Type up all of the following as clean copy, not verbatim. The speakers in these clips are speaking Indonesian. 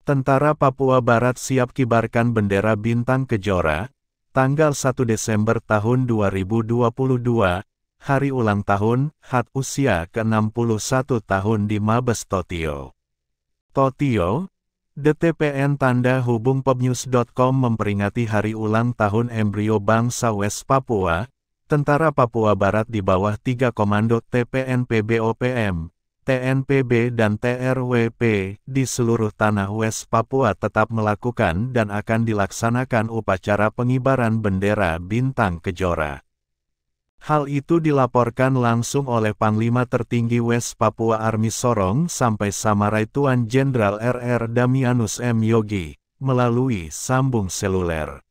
Tentara Papua Barat siap kibarkan bendera Bintang Kejora, tanggal 1 Desember tahun 2022, hari ulang tahun, HUT usia ke-61 tahun di Mabes Totio. Totio, DTPN tanda hubung popnews.com memperingati hari ulang tahun embrio bangsa West Papua, Tentara Papua Barat di bawah 3 Komando TPNPB-OPM, TNPB dan TRWP di seluruh tanah West Papua tetap melakukan dan akan dilaksanakan upacara pengibaran bendera Bintang Kejora. Hal itu dilaporkan langsung oleh Panglima Tertinggi West Papua Army Sorong sampai Samarai Tuan Jenderal RR Damianus M. Yogi, melalui sambung seluler.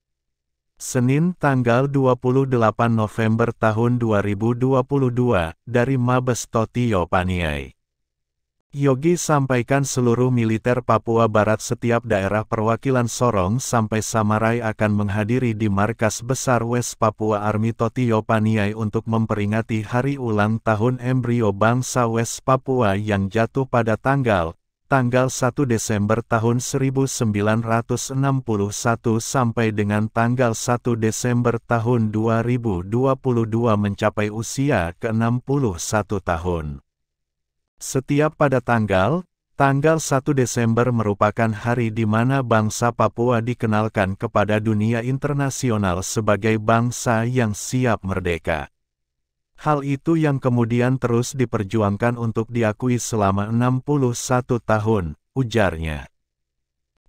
Senin tanggal 28 November tahun 2022, dari Mabes Totio Paniai. Yogi sampaikan seluruh militer Papua Barat setiap daerah perwakilan Sorong sampai Samarai akan menghadiri di markas besar West Papua Army Totio Paniai untuk memperingati hari ulang tahun embrio bangsa West Papua yang jatuh pada tanggal 1 Desember tahun 1961 sampai dengan tanggal 1 Desember tahun 2022 mencapai usia ke-61 tahun. Setiap pada tanggal 1 Desember merupakan hari di mana bangsa Papua dikenalkan kepada dunia internasional sebagai bangsa yang siap merdeka. Hal itu yang kemudian terus diperjuangkan untuk diakui selama 61 tahun, ujarnya.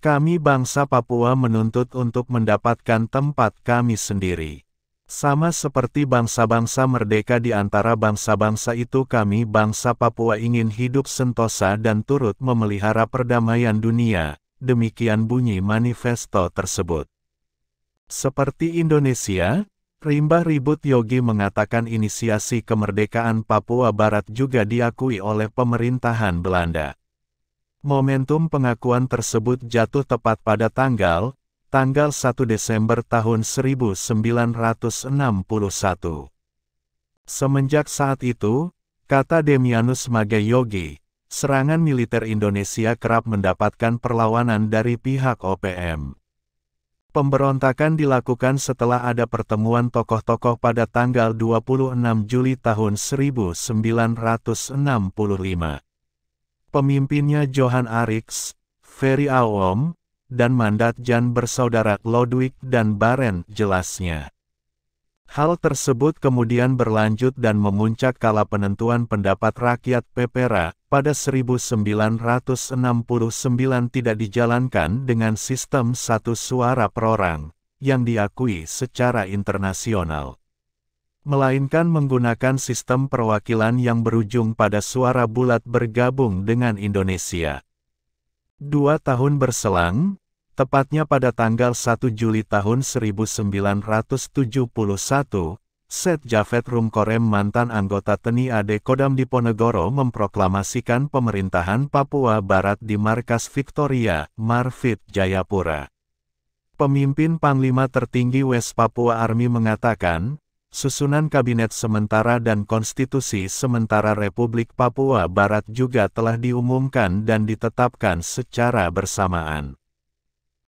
Kami bangsa Papua menuntut untuk mendapatkan tempat kami sendiri. Sama seperti bangsa-bangsa merdeka di antara bangsa-bangsa itu, kami bangsa Papua ingin hidup sentosa dan turut memelihara perdamaian dunia, demikian bunyi manifesto tersebut. Seperti Indonesia, Rimba Ribut Yogi mengatakan inisiasi kemerdekaan Papua Barat juga diakui oleh pemerintahan Belanda. Momentum pengakuan tersebut jatuh tepat pada tanggal 1 Desember tahun 1961. Semenjak saat itu, kata Damianus Mage Yogi, serangan militer Indonesia kerap mendapatkan perlawanan dari pihak OPM. Pemberontakan dilakukan setelah ada pertemuan tokoh-tokoh pada tanggal 26 Juli tahun 1965. Pemimpinnya Johan Arix, Ferry Awom, dan Mandat Jan bersaudara Lodwig dan Barend, jelasnya. Hal tersebut kemudian berlanjut dan memuncak kala penentuan pendapat rakyat PPRA pada 1969 tidak dijalankan dengan sistem satu suara per orang, yang diakui secara internasional. Melainkan menggunakan sistem perwakilan yang berujung pada suara bulat bergabung dengan Indonesia. 2 tahun berselang, tepatnya pada tanggal 1 Juli tahun 1971, Set Javed Rumkorem mantan anggota TNI AD Kodam Diponegoro memproklamasikan pemerintahan Papua Barat di Markas Victoria, Marvit, Jayapura. Pemimpin Panglima Tertinggi West Papua Army mengatakan, susunan Kabinet Sementara dan Konstitusi Sementara Republik Papua Barat juga telah diumumkan dan ditetapkan secara bersamaan.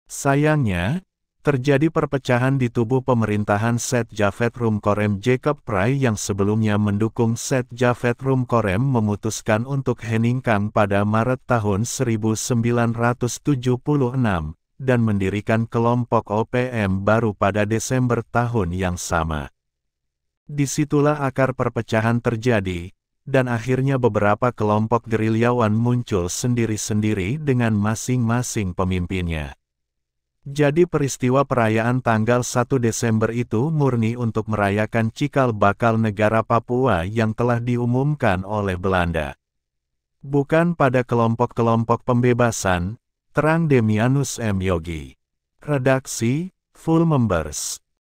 Sayangnya, terjadi perpecahan di tubuh pemerintahan Set Javed Rumkorem. Jacob Prai yang sebelumnya mendukung Set Javed Rumkorem memutuskan untuk heningkang pada Maret tahun 1976, dan mendirikan kelompok OPM baru pada Desember tahun yang sama. Disitulah akar perpecahan terjadi, dan akhirnya beberapa kelompok gerilyawan muncul sendiri-sendiri dengan masing-masing pemimpinnya. Jadi peristiwa perayaan tanggal 1 Desember itu murni untuk merayakan cikal bakal negara Papua yang telah diumumkan oleh Belanda. Bukan pada kelompok-kelompok pembebasan, terang Damianus M. Yogi. Redaksi, Full Members.